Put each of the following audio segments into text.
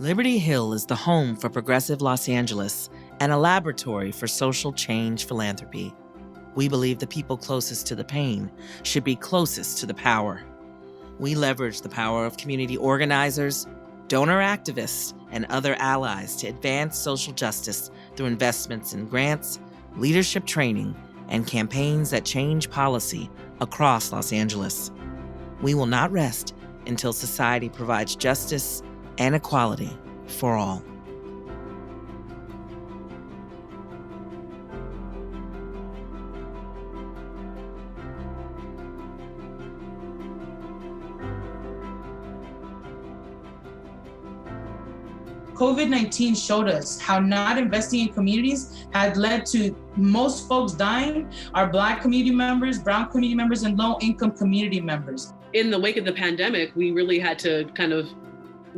Liberty Hill is the home for progressive Los Angeles and a laboratory for social change philanthropy. We believe the people closest to the pain should be closest to the power. We leverage the power of community organizers, donor activists, and other allies to advance social justice through investments in grants, leadership training, and campaigns that change policy across Los Angeles. We will not rest until society provides justice and equality for all. COVID-19 showed us how not investing in communities had led to most folks dying are Black community members, brown community members, and low-income community members. In the wake of the pandemic, we really had to kind of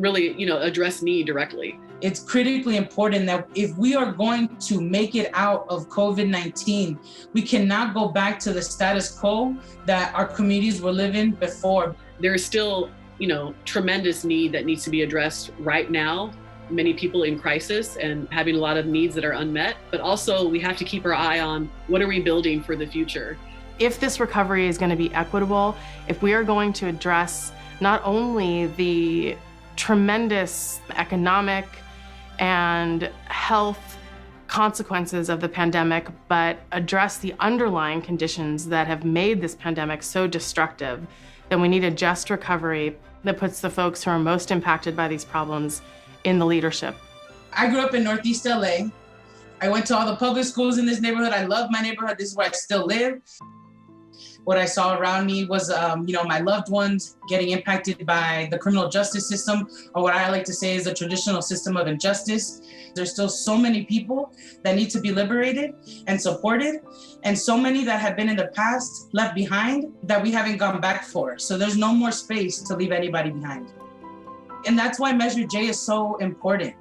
address need directly. It's critically important that if we are going to make it out of COVID-19, we cannot go back to the status quo that our communities were living before. There's still, tremendous need that needs to be addressed right now. Many people in crisis and having a lot of needs that are unmet, but also we have to keep our eye on what are we building for the future. If this recovery is going to be equitable, if we are going to address not only the tremendous economic and health consequences of the pandemic, but address the underlying conditions that have made this pandemic so destructive, then we need a just recovery that puts the folks who are most impacted by these problems in the leadership. I grew up in Northeast LA. I went to all the public schools in this neighborhood. I love my neighborhood. This is where I still live. What I saw around me was, my loved ones getting impacted by the criminal justice system, or what I like to say is the traditional system of injustice. There's still so many people that need to be liberated and supported, and so many that have been in the past left behind that we haven't gone back for. So there's no more space to leave anybody behind. And that's why Measure J is so important.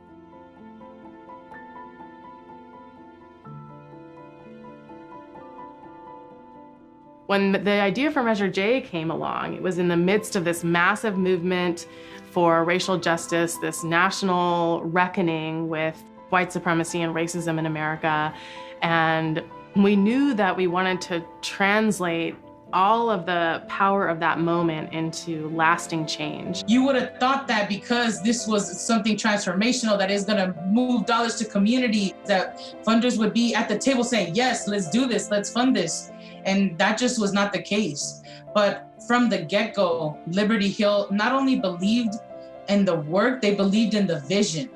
When the idea for Measure J came along, it was in the midst of this massive movement for racial justice, this national reckoning with white supremacy and racism in America. And we knew that we wanted to translate all of the power of that moment into lasting change. You would have thought that because this was something transformational that is gonna move dollars to community, that funders would be at the table saying, yes, let's do this, let's fund this. And that just was not the case. But from the get-go, Liberty Hill not only believed in the work, they believed in the vision.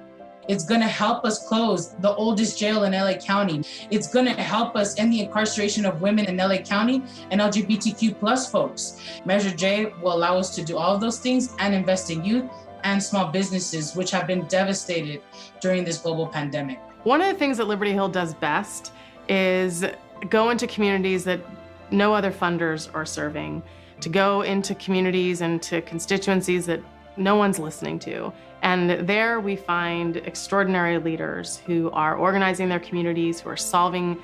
It's gonna help us close the oldest jail in LA County. It's gonna help us end the incarceration of women in LA County and LGBTQ plus folks. Measure J will allow us to do all of those things and invest in youth and small businesses, which have been devastated during this global pandemic. One of the things that Liberty Hill does best is go into communities that no other funders are serving, to go into communities and to constituencies that no one's listening to. And there we find extraordinary leaders who are organizing their communities, who are solving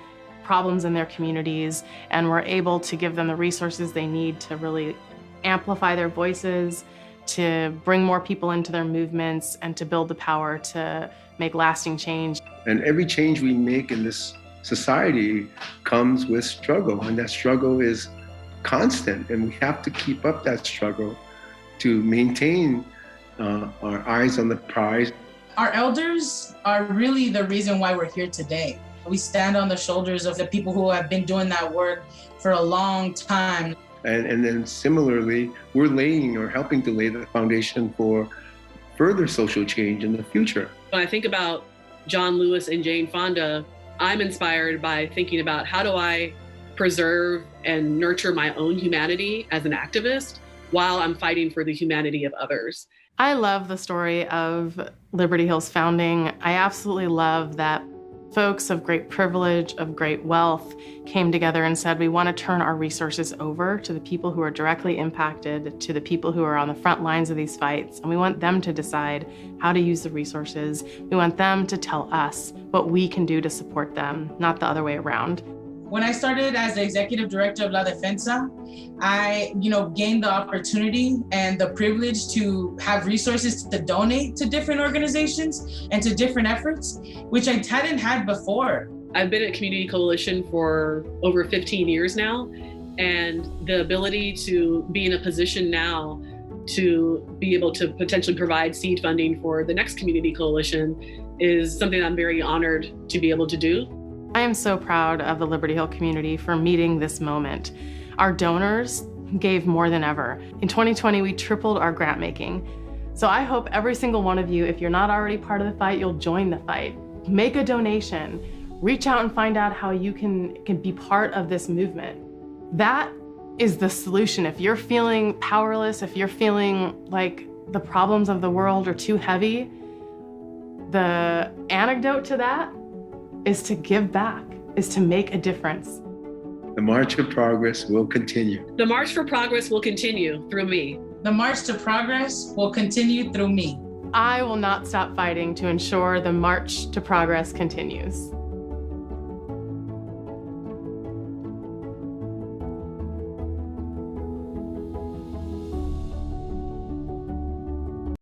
problems in their communities, and we're able to give them the resources they need to really amplify their voices, to bring more people into their movements, and to build the power to make lasting change. And every change we make in this society comes with struggle, and that struggle is constant, and we have to keep up that struggle to maintain our eyes on the prize. Our elders are really the reason why we're here today. We stand on the shoulders of the people who have been doing that work for a long time. And then similarly, we're laying or helping to lay the foundation for further social change in the future. When I think about John Lewis and Jane Fonda, I'm inspired by thinking about how do I preserve and nurture my own humanity as an activist while I'm fighting for the humanity of others. I love the story of Liberty Hill's founding. I absolutely love that folks of great privilege, of great wealth, came together and said, we want to turn our resources over to the people who are directly impacted, to the people who are on the front lines of these fights, and we want them to decide how to use the resources. We want them to tell us what we can do to support them, not the other way around. When I started as the executive director of La Defensa, I, gained the opportunity and the privilege to have resources to donate to different organizations and to different efforts, which I hadn't had before. I've been at Community Coalition for over 15 years now, and the ability to be in a position now to be able to potentially provide seed funding for the next Community Coalition is something I'm very honored to be able to do. I am so proud of the Liberty Hill community for meeting this moment. Our donors gave more than ever. In 2020, we tripled our grant making. So I hope every single one of you, if you're not already part of the fight, you'll join the fight. Make a donation. Reach out and find out how you can be part of this movement. That is the solution. If you're feeling powerless, if you're feeling like the problems of the world are too heavy, the antidote to that is to give back, is to make a difference. The march of progress will continue. The march for progress will continue through me. The march to progress will continue through me. I will not stop fighting to ensure the march to progress continues.